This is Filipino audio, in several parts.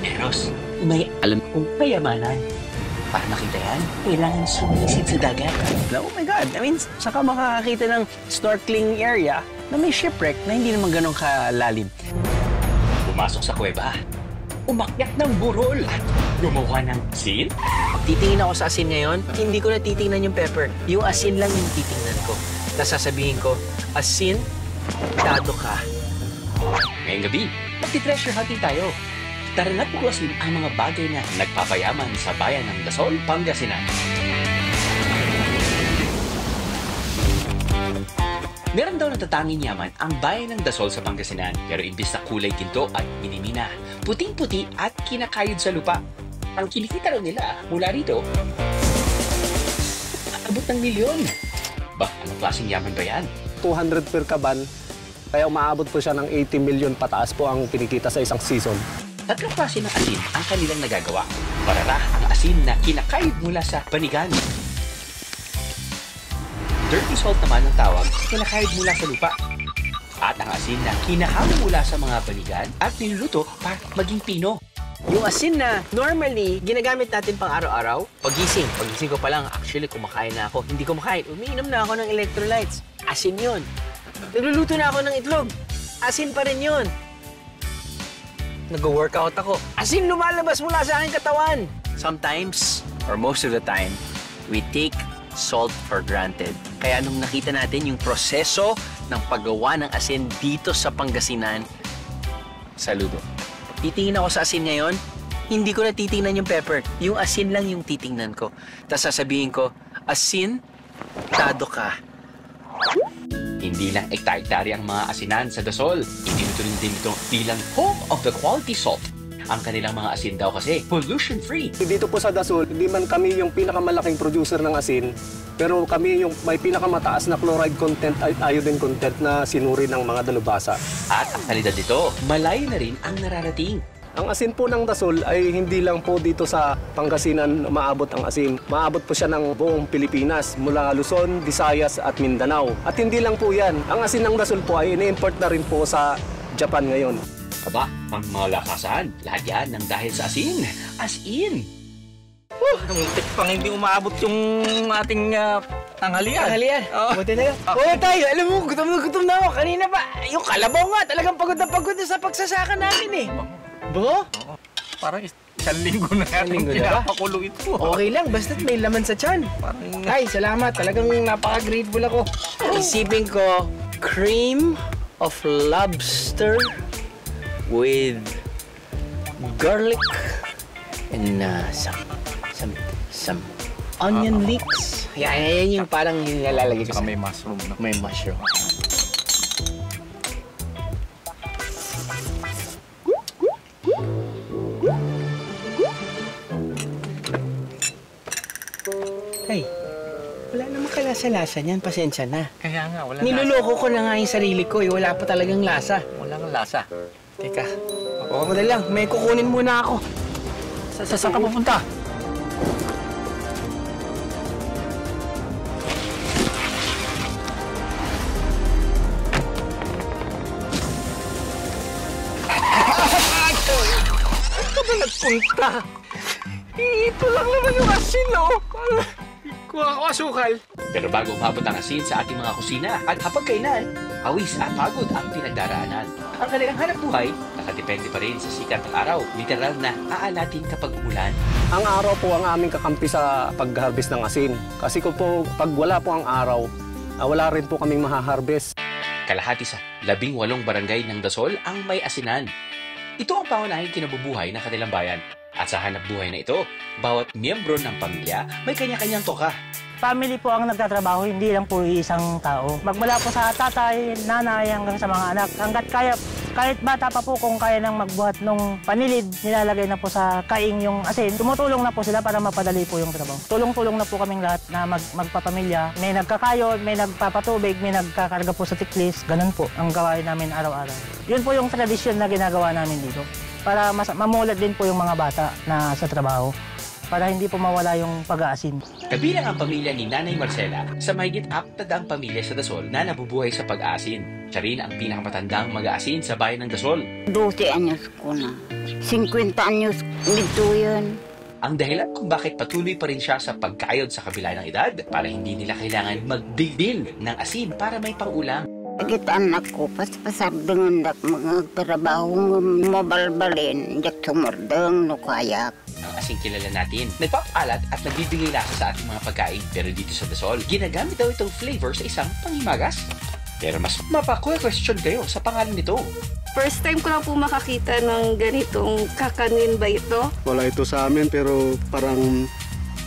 Eros, may alam kong kayamanan. Para makita yan, kailangan sumisid sa dagat. Oh my God! I mean, saka makakakita ng snorkeling area na may shipwreck na hindi naman ganun kalalim. Pumasok sa kuweba, umakyat ng burol at gumawa ng asin. Pag titingin ako sa asin ngayon, hindi ko na titingnan yung pepper. Yung asin lang yung titingnan ko. Nasasabihin ko, asin, tado ka. Ngayong gabi, magti-treasure hunting tayo. Tara na tuklasin ang mga bagay na nagpapayaman sa bayan ng Dasol, Pangasinan. Meron daw natatanging yaman ang bayan ng Dasol sa Pangasinan, pero imbis na kulay ginto at minimina, puting-puti at kinakayod sa lupa. Ang kinikita raw nila mula rito, aabot ng milyon. Ba, anong klaseng yaman ba yan? 200 per kaban, kaya umaabot po siya ng 80 million pataas po ang kinikita sa isang season. Tatlong klase ng asin ang kanilang nagagawa. Parara ang asin na kinakayod mula sa panigan. Dirty salt naman ang tawag, kinakayod mula sa lupa. At ang asin na kinahalo mula sa mga panigan at niluluto para maging pino. Yung asin na normally ginagamit natin pang araw-araw, pagising ko pa lang, actually kumakain na ako. Hindi kumakain, umiinom na ako ng electrolytes. Asin yun. Nagluluto na ako ng itlog. Asin pa rin yun. Nag-workout ako. Asin lumalabas mula sa aking katawan. Sometimes, or most of the time, we take salt for granted. Kaya nung nakita natin yung proseso ng paggawa ng asin dito sa Pangasinan, saludo. Titingin ako sa asin ngayon, hindi ko na titingnan yung pepper. Yung asin lang yung titingnan ko. Tapos sasabihin ko, asin, tado ka. Hindi lang ekta-ektari ang mga asinan sa Dasol. Itinuturing din ito bilang home of the quality salt. Ang kanilang mga asin daw kasi pollution-free. Dito po sa Dasol, hindi man kami yung pinakamalaking producer ng asin, pero kami yung may pinakamataas na chloride content at iodine content na sinuri ng mga dalubhasa. At ang kalidad nito, malayo na rin ang nararating. Ang asin po ng Dasol ay hindi lang po dito sa Pangasinan maabot ang asin. Maabot po siya ng buong Pilipinas, mula Luzon, Visayas at Mindanao. At hindi lang po yan. Ang asin ng Dasol po ay ini-import na rin po sa Japan ngayon. Aba, ang mga lakasan, lahat yan ng dahil sa asin. As in! Muntik pang hindi umaabot yung ating tanghalian. Tanghalian? Oo. Buti na yun. Oo tayo, alam mo, gutom na ako. Kanina pa, yung kalabaw nga, talagang pagod na sa pagsasaka namin eh. Bro? Oo. Parang isang linggo na Isang linggo na ba? pinapakulo ito. Okay lang, basta't may laman sa tiyan. Ay, salamat. Talagang napaka-grateful ako. Isipin ko, cream of lobster with garlic and some onion leeks. Yan yung parang nilalagay ko Saka sa... may mushroom. No? May mushroom. Ay, wala namang kalasa-lasa niyan. Pasensya na. Kaya nga, wala Niloloko ko na nga yung sarili ko. Wala pa talagang lasa. Walang lasa. Teka, ako na lang. May kukunin muna ako. Saan ka pupunta? Saan ka ba nagpunta? Ito lang naman yung asin, oh. Kuha ko asukal. Pero bago umabot ang asin sa ating mga kusina at hapagkainan, awis at pagod ang pinagdaraanan. Ang kanilang hanap buhay, nakadepende pa rin sa sikat ng araw. Literal na aalatin kapag umulan. Ang araw po ang aming kakampi sa pag-harvest ng asin. Kasi pag wala po ang araw, wala rin po kaming maha-harvest. Kalahati sa 18 barangay ng Dasol ang may asinan. Ito ang pangunahing kinabubuhay ng kanilang bayan. At sa hanap buhay na ito, bawat miyembro ng pamilya may kanya-kanyang toka. Family po ang nagtatrabaho, hindi lang po isang tao. Magmula po sa tatay, nanay, hanggang sa mga anak. Hanggat kaya, kahit bata pa po kung kaya nang magbuhat ng panilid, nilalagay na po sa kaing yung asin. Tumutulong na po sila para mapadali po yung trabaho. Tulong-tulong na po kaming lahat na magpapamilya. May nagkakayod, may nagpapatubig, may nagkakarga po sa tiklis. Ganun po ang gawain namin araw-araw. Yun po yung tradisyon na ginagawa namin dito. Para mamulat din po yung mga bata na sa trabaho. para hindi po mawala yung pag-aasin. Kabilang ang pamilya ni Nanay Marcela sa mahigit 400 pamilya sa Dasol na nabubuhay sa pag-aasin. Siya rin ang pinakamatandang mag-aasin sa bayan ng Dasol. 12 anyos ko na. 50 anyos nito yan. Ang dahilan kung bakit patuloy pa rin siya sa pagkayod sa kabila ng edad para hindi nila kailangan magbilbil ng asin para may pangulam. Agit anak ko, pasabdangan dak mga trabaho mabalbalin, dak sumurdang no kayak. Ang asing kilala natin, nagpapalat at nagbibigay lasa sa ating mga pagkain. Pero dito sa Dasol, ginagamit daw itong flavor sa isang panghimagas. Pero mas mapa-question kayo sa pangalan nito. First time ko lang po makakita ng ganitong kakanin ba ito? Wala ito sa amin pero parang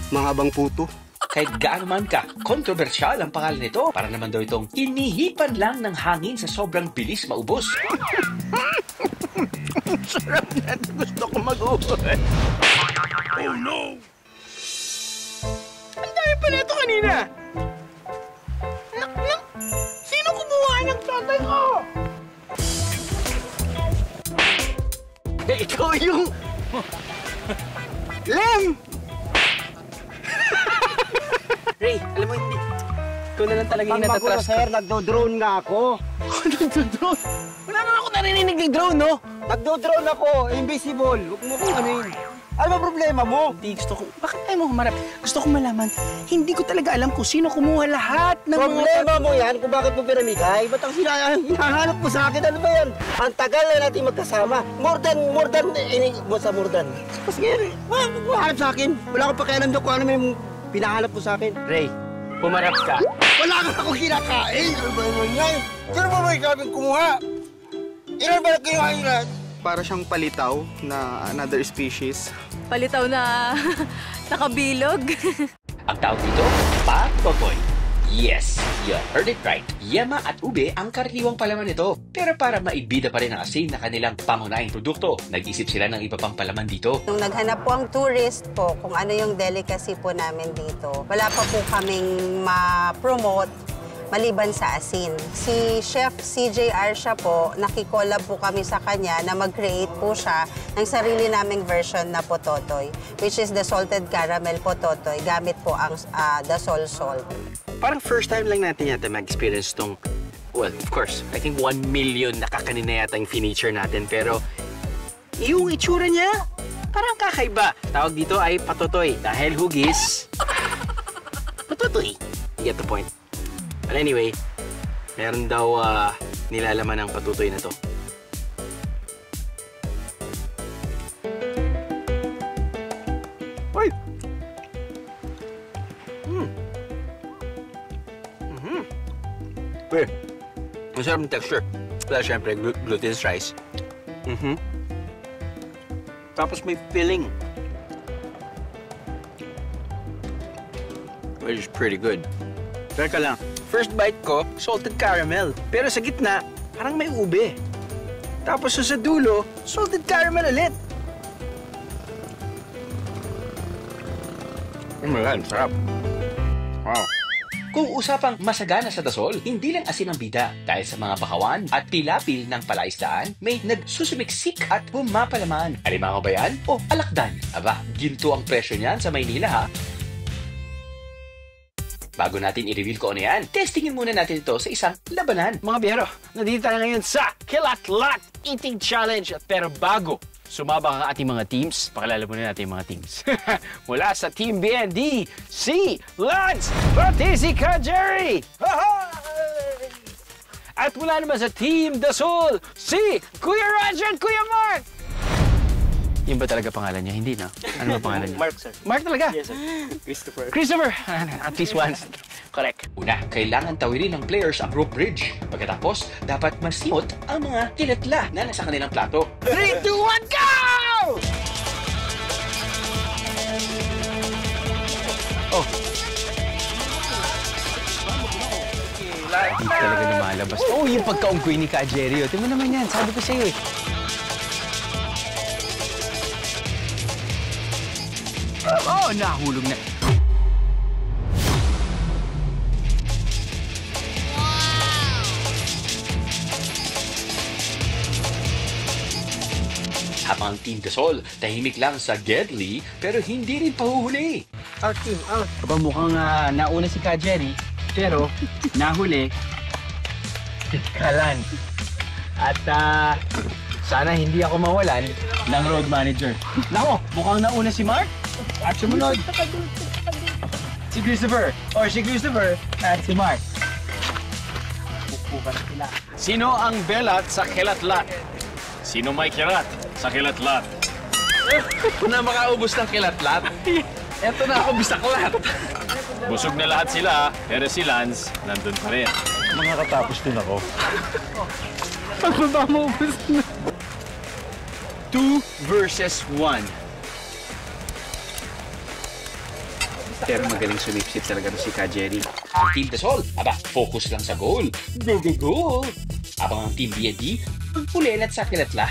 mahabang puto. Kahit gaano man ka, kontrobersyal ang pangalan nito. Para naman daw itong hinihipan lang ng hangin sa sobrang bilis maubos. Sarap na. Gusto ko mag-uwi. Oh no! Ang dami pa nito kanina! Nak! Sino kumuha ng tatay ko? Ikaw yung... Lem! Ray, alam mo hindi... Ikaw na lang talaga yung natatrust ko. Sir, nagdo-drone nga ako. Nagdo-drone? Wala nga ako narinig ng drone, no? Nagdo-drone ako, invisible. Huwag mo kong anuin. Ano ba problema mo? Hindi, gusto ko... Bakit tayo mo humarap? Gusto ko malaman. Hindi ko talaga alam kung sino kumuha lahat ng Problema mo yan kung bakit mo pinamigay. Ba't ang hinahanap mo sa akin? Ano ba yan? Ang tagal na natin magkasama. More than, basta more than. Sige, wag mo hanap sa akin. Wala akong pakialam doon kung ano may pinahanap mo sa akin. Ray, pumarap ka. Wala ka akong kinakain. Ano ba naman yan? Sino ba may sabing kumuha? Ilan ba kinuha lahat? Para siyang palitaw na another species. Palitaw na nakabilog. Ang tawag dito, patotoy. Yes, you heard it right. Yama at ube ang karaniwang palaman nito. Pero para maibida pa rin ang asin na kanilang pangunahing produkto, nag-isip sila ng iba pang palaman dito. Nung naghanap po ang tourist po kung ano yung delicacy po namin dito, wala pa po kaming ma-promote maliban sa asin. Si Chef CJR siya po, nakikollab po kami sa kanya na mag-create po siya ng sarili naming version na pototoy, which is the salted caramel pototoy, gamit po ang Dasol salt. Parang first time lang natin yata mag-experience tong, well, of course, I think 1 million nakakanin na yata yung furniture natin, pero yung itsura niya, parang kakaiba. Tawag dito ay patotoy dahil hugis. Patotoy. You get the point. But anyway, meron daw nilalaman ng patutoy na to. Uy! Uy! Masarap ng texture. Kaya syempre, glutinous rice. Tapos may filling. Which is pretty good. Teka lang. First bite ko, salted caramel. Pero sa gitna, parang may ube. Tapos sa dulo, salted caramel ulit. Oh my God, sarap. Wow. Kung usapang masagana sa Dasol, hindi lang asin ang bida. Dahil sa mga bakawan at pilapil ng palaisdaan, may nagsusumiksik at pumapalaman. Alimango ba yan? O alakdan? Aba, ginto ang presyo niyan sa Maynila, ha? Bago natin i-reveal ko ano yan, testingin muna natin ito sa isang labanan. Mga biyero, nandito tayo ngayon sa Kilat-Lat Eating Challenge. Pero bago sumabak ang ating mga teams, pakilala muna natin yung mga teams. Mula sa Team BND, si Lance, pati si Jerry. At mula naman sa Team Dasol, si Kuya Roger at Kuya Mark. Yun ba talaga pangalan niya? Hindi na. Ano ba pangalan niya? Mark, sir. Mark talaga? Yes, sir. Christopher. Christopher! At least once. Correct. Una, kailangan tawirin ng players ang rope bridge. Pagkatapos, dapat masimot ang mga kilatla na nasa kanilang plato. 3, 2, 1, go! Oh. Hindi talaga lumalabas. Oh, yung pagkaungkoy ni Ka Jerry. Tingnan mo naman yan. Sabi ko sa'yo eh. Oh, nahulog na. Habang ang Team Dasol, tahimik lang sa Gedli pero hindi rin pahuhuli. Aba, mukhang nauna si Ka Jerry, pero nahuli si Kalan. At sana hindi ako mawalan ng road manager. Nako, mukhang nauna si Mark at sumunod si Christopher at si Mark. Sino ang belat sa kilatlat? Sino may kirat sa kilatlat? Na makaubos ng kilatlat? Eto na ako bisaklat. Busog na lahat sila, pero si Lance nandun pa rin. Makakatapos din ako. Pagbaba mo, ubos na. 2 versus 1. Pero magaling sumipsip talaga si Ka Jerry. Ang Team Dasol, focus lang sa goal. Go, go, go! Habang ang Team B&D, pulilat sa kilatla.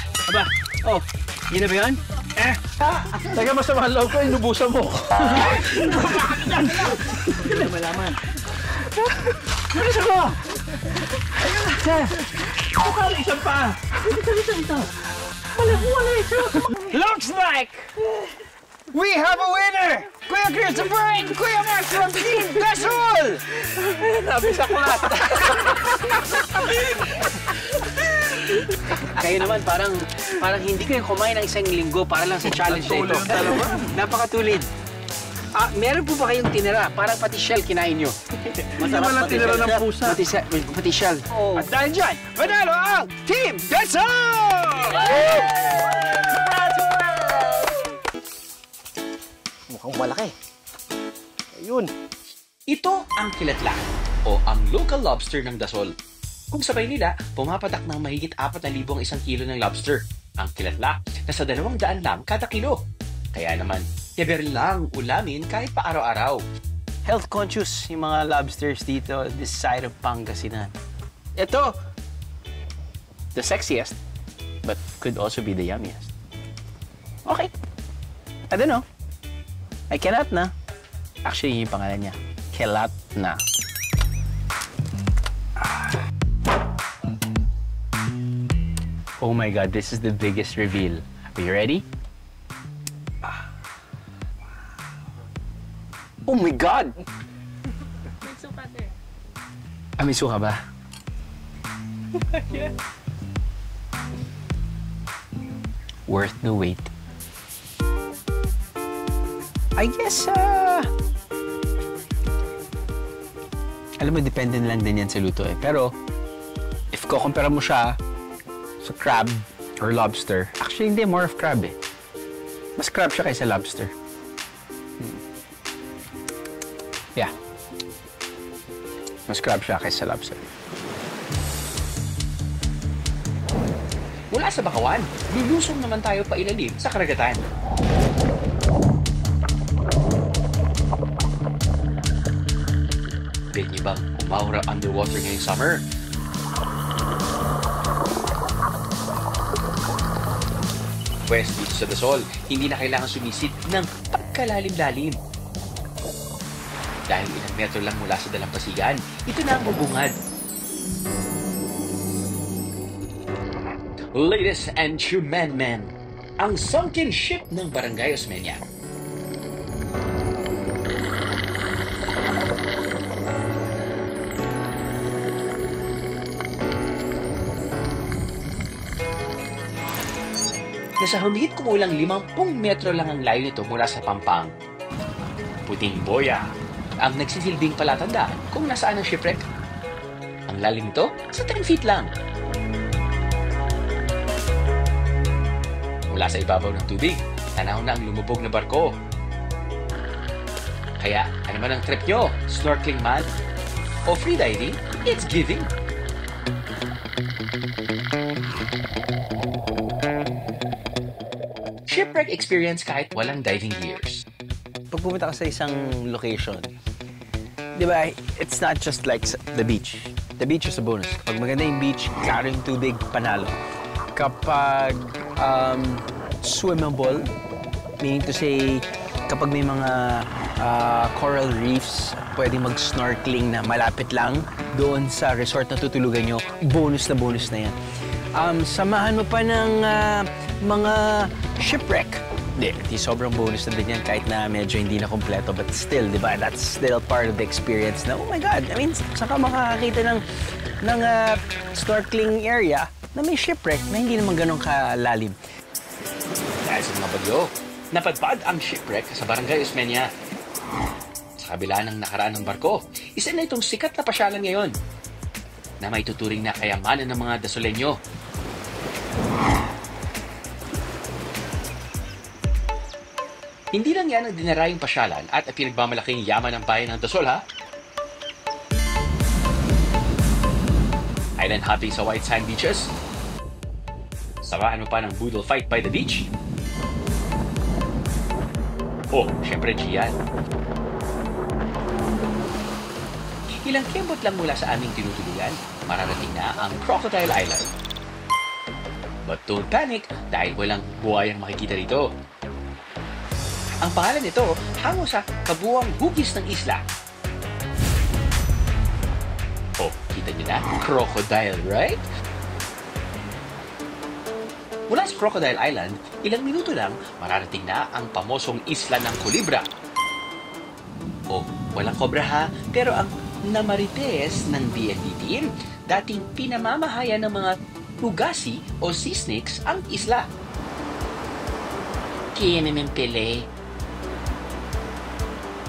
Yun na ba yan? Teka, masama ang loob ko, inubusan mo. Hindi na malaman. Bilis ako! Isa pa! Looks like we have a winner! Kuya Christopher and Kuya Mark from Team Dasol! Nabisaklat! Kayo naman, parang hindi kayo kumain ng isang linggo para lang sa challenge na ito. Napakatulid. Meron po ba kayong tinira? Parang pati shell kinain nyo. Masarap na tinira ng pusa. Pati shell. At dahil dyan, manalo ang Team Dasol! Mukhang malaki. Ayun. Ito ang kilatla o ang local lobster ng Dasol. Kung sabay nila, pumapatak ng mahigit 4,000 ang 1 kilo ng lobster. Ang kilatla, nasa 200 lang kada kilo. Kaya naman, teber lang ulamin kahit pa araw-araw. Health conscious yung mga lobsters dito, this side of Pangasinan. Ito, the sexiest, but could also be the yummiest. Okay. I don't know. I cannot na. Actually, yung pangalan niya, Kelat na. Oh my God, this is the biggest reveal. Are you ready? Oh my God! May suka din. May suka ba? Worth the wait. I guess, alam mo, depende lang din yan sa luto eh. Pero, if kukumpara mo siya sa crab or lobster, actually hindi, more of crab eh. Mas crab siya kaysa lobster. Yeah. Mas crab siya kaysa lobster. Mula sa Bakawan, lulusong naman tayo pa ilalim sa karagatan. Bet niyo bang umahura underwater ngayong summer? Pwes dito sa Dasol, hindi na kailangan sumisid ng pagkalalim-lalim. Dahil ilang metro lang mula sa dalampasigan, ito na ang bubungad. Ladies and gentlemen, ang sunken ship ng Barangay Osmeña. Nasa humigit kumulang 50 metro lang ang layo nito mula sa Pampang. Puting boya ang nagsisilbing palatandaan kung nasaan ang shipwreck. Ang lalim nito sa 10 feet lang. Mula sa ibabaw ng tubig, tanaw na ang lumubog na barko. Kaya, ano man ang trip nyo? Snorkeling man? O freediving? It's giving! Shipwreck experience kahit walang diving gears. Pag pumunta ka sa isang location, di ba, it's not just like the beach. The beach is a bonus. Kapag maganda yung beach, klaro yung tubig, panalo. Kapag swimmable, meaning to say, kapag may mga coral reefs pwedeng mag-snorkeling na malapit lang doon sa resort na tutulugan nyo. Bonus na yan. Samahan mo pa ng mga shipwreck. Di sobrang bonus na din yan kahit na medyo hindi na kompleto. But still, di ba? That's still part of the experience na, oh my God, I mean, saan ka makakakita ng snorkeling area na may shipwreck na hindi naman ganun kalalim. Dahil sa mga bagyo, napadpad ang shipwreck sa Barangay Osmeña. Sa kabila ng nakaraan ng barko, isa na itong sikat na pasyalan ngayon na may tuturing na kayamanan ng mga Dasoleño. Hindi lang yan ang dinarayong pasyalan at ang pinagbamalaking yaman ng bayan ng Dasol, ha? Island hopping sa white sand beaches. Samahan mo pa ng boodle fight by the beach. Oh, syempre Gian. Ilang kembot lang mula sa aming tinutuluyan, mararating na ang Crocodile Island. But don't panic dahil walang buhayang makikita rito. Ang pangalan nito hango sa kabuuang hugis ng isla. Oh, kita niyo na? Crocodile, right? Mula sa Crocodile Island, ilang minuto lang mararating na ang pamosong isla ng Culebra. Oh, walang kobra ha, pero ang namarites ng DND team, dating pinamamahayan ng mga ugasi o sea snakes ang isla. Kaya naman pele.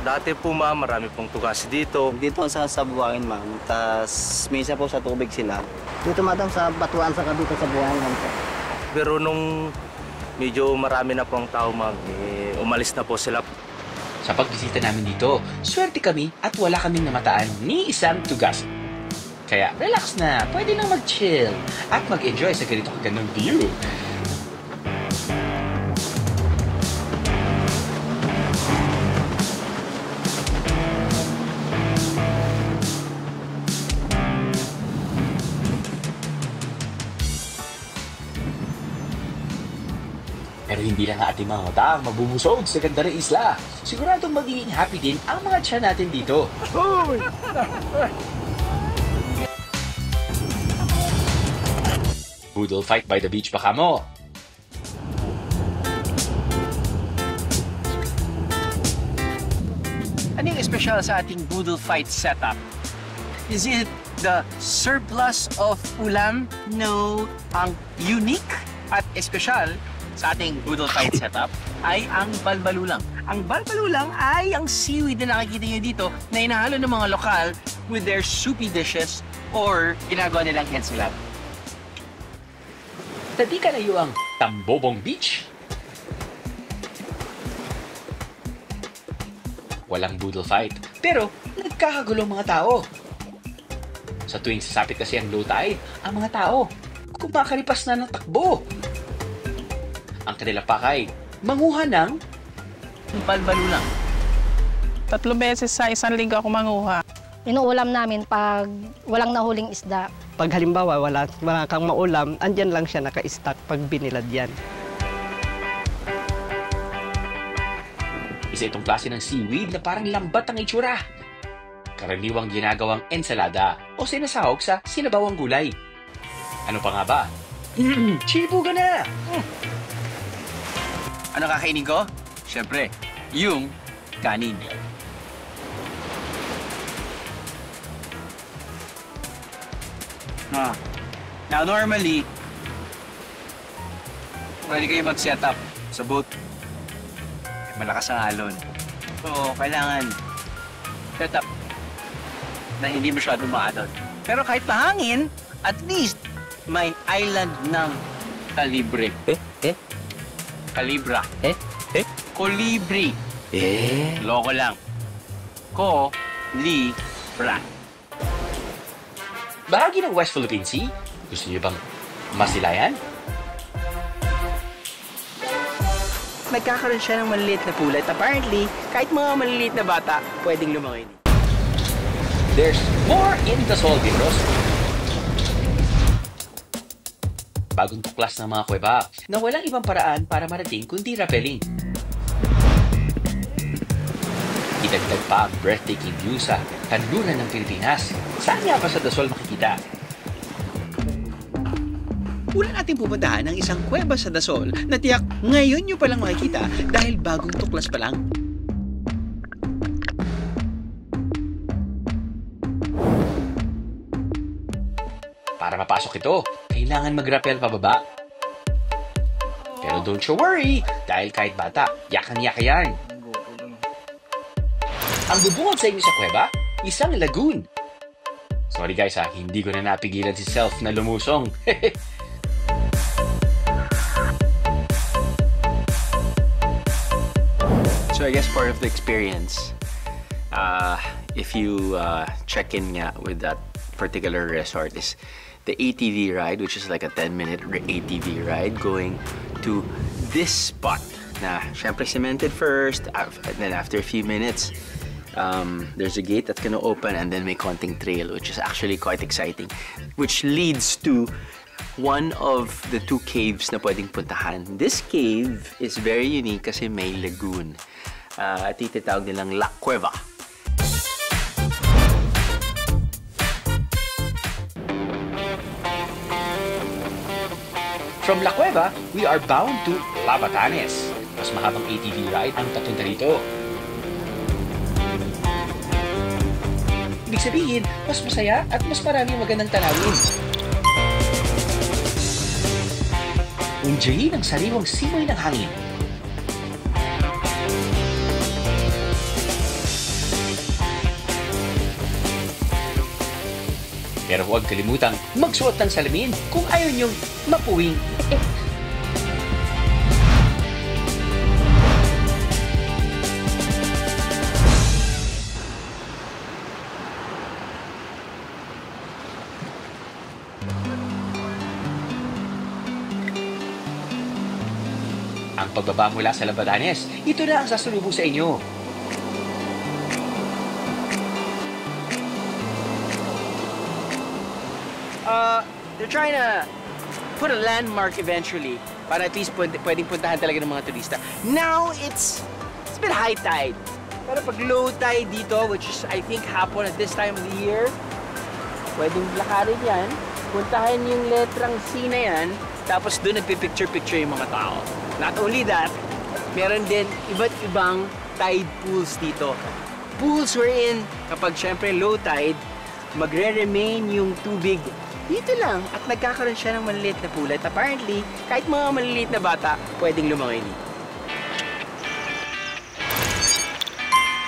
Dati po ma'am, marami pong tugasi dito. Dito sa buhangin ma'am, tas minsan po sa tubig sila. Dito madam sa batuan sa dito sa buhangin po. Pero nung medyo marami na pong tao ma'am, umalis na po sila. Sa pagbisita namin dito, swerte kami at wala kaming namataan ni isang tugasi. Kaya relax na, pwede nang mag-chill at mag-enjoy sa ganito kagandang view. Pero hindi lang ating mga mata ang mabubusog sa ganda ng isla. Siguradong magiging happy din ang mga tiyan natin dito. Boodle fight by the beach baka mo. Ano yung espesyal sa ating boodle fight setup? Is it the surplus of ulam? No. Ang unique at espesyal sa ating boodle fight setup ay ang balbalulang. Ang balbalulang ay ang seaweed na nakikita nyo dito na inahalo ng mga lokal with their soupy dishes or ginagawa nilang ensalada. Tadi ka layo ang Tambobong Beach. Walang boodle fight, pero nagkakagulo mga tao. Sa tuwing sasapit kasi ang low tide, ang mga tao kumakalipas na ng takbo. Ang kanilang pakay, manguha ng balbalulang. 3 beses sa isang linggo ako manguha. Inuulam namin pag walang nahuling isda. Pag halimbawa wala kang maulam, andyan lang siya naka-stack pag binilad yan. Isa itong klase ng seaweed na parang lambat ang itsura. Karaniwang ginagawang ensalada o sinasahog sa sinabawang gulay. Ano pa nga ba? Chibuga na! Ano kakainin ko? Siyempre, yung kanin. Now normally, pwede kayo mag-set up sa boat. Malakas ang alon. So, kailangan set up na hindi masyadong maalon. Pero kahit mahangin, at least may island ng kalibre. Kalibra. Kolibri. Loko lang. Ko-li-bra. Bahagi ng West Philippine Sea? Gusto niyo bang masilayan? Nagkakaroon siya ng maliliit na pulot. Apparently, kahit mga maliliit na bata, pwedeng lumangoy. There's more in the Solviros. Bagong tuklas ng mga kuweba na walang ibang paraan para marating kundi rappelling. Idagdag pa ang breathtaking view sa kanluran ng Pilipinas. Saan nga ba sa Dasol makikita? Una natin pupuntahan ang isang kuweba sa Dasol na tiyak ngayon nyo palang makikita dahil bagong tuklas pa lang. Para mapasok ito, kailangan mag-rappel pababa. Pero don't you worry, dahil kahit bata, yakang-yaka yan. Ang bubungad sa inyo sa kuweba, isang lagoon. Sorry guys ha, hindi ko na napigilan si Self na lumusong. So I guess part of the experience, if you check in with that particular resort, is the ATV ride, which is like a 10-minute ATV ride going to this spot. Na, syempre cemented first, and then after a few minutes, there's a gate that's gonna open, and then may konting trail, which is actually quite exciting, which leads to one of the two caves na pwedeng puntahan. This cave is very unique kasi may lagoon. At itatawag nilang La Cueva. From La Cueva, we are bound to La Batanes. Mas mahabang ATV ride ang papunta rito. Ibig sabihin, mas masaya at mas maraming magandang tanawin. Enjoyin ang sariwang simoy ng hangin. Pero huwag kalimutang magsuot ng salamin kung ayaw niyong mapuwing. Ang pagbaba mula sa Labadanes, ito na ang sasalubong sa inyo. They're trying to put a landmark eventually para at least pwedeng puntahan talaga ng mga turista. Now, it's been high tide. Pero pag low tide dito, which is I think hapon at this time of the year, pwedeng lakarin yan, puntahan yung letrang C na yan, tapos doon nagpipicture-picture yung mga tao. Not only that, meron din iba't ibang tide pools dito. Pools wherein, kapag syempre low tide, magre-remain yung tubig dito lang at nagkakaroon siya ng maliliit na pool. At apparently, kahit mga maliliit na bata, pwedeng lumangay dito.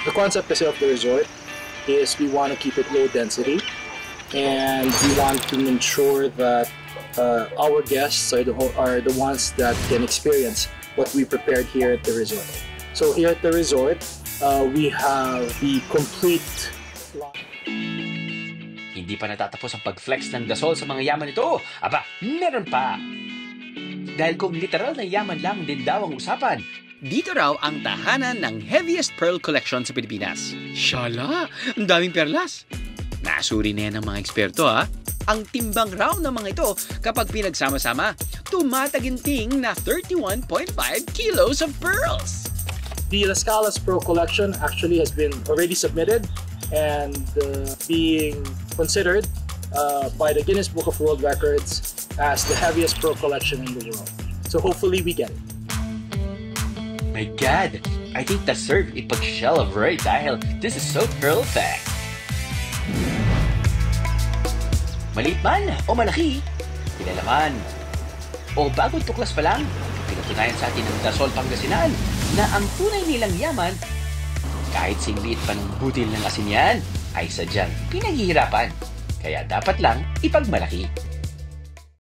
The concept kasi of the resort is we want to keep it low density and we want to ensure that our guests are the ones that can experience what we prepared here at the resort. So here at the resort, we have the complete. Hindi pa natatapos ang pag-flex ng Dasol sa mga yaman ito. Aba, meron pa! Dahil kung literal na yaman lang din daw ang usapan, dito raw ang tahanan ng heaviest pearl collection sa Pilipinas. Shala! Ang daming perlas! Nasuri na yan ng mga eksperto ha. Ang timbang raw ng mga ito kapag pinagsama-sama, tumataginting na 31.5 kilos of pearls! The Las Calas Pearl Collection actually has been already submitted and being considered by the Guinness Book of World Records as the heaviest pearl collection in the world. So hopefully we get it. My God! I think deserve ipag-shell of right dahil this is so perfect! Maliit man o malaki, pinalaman. O bagong tuklas pa lang, pinatunayan sa atin ng Dasol, Pangasinan na ang tunay nilang yaman, kahit singliit pa ng butil ng asin yan, ay sadyang pinaghihirapan. Kaya dapat lang ipagmalaki.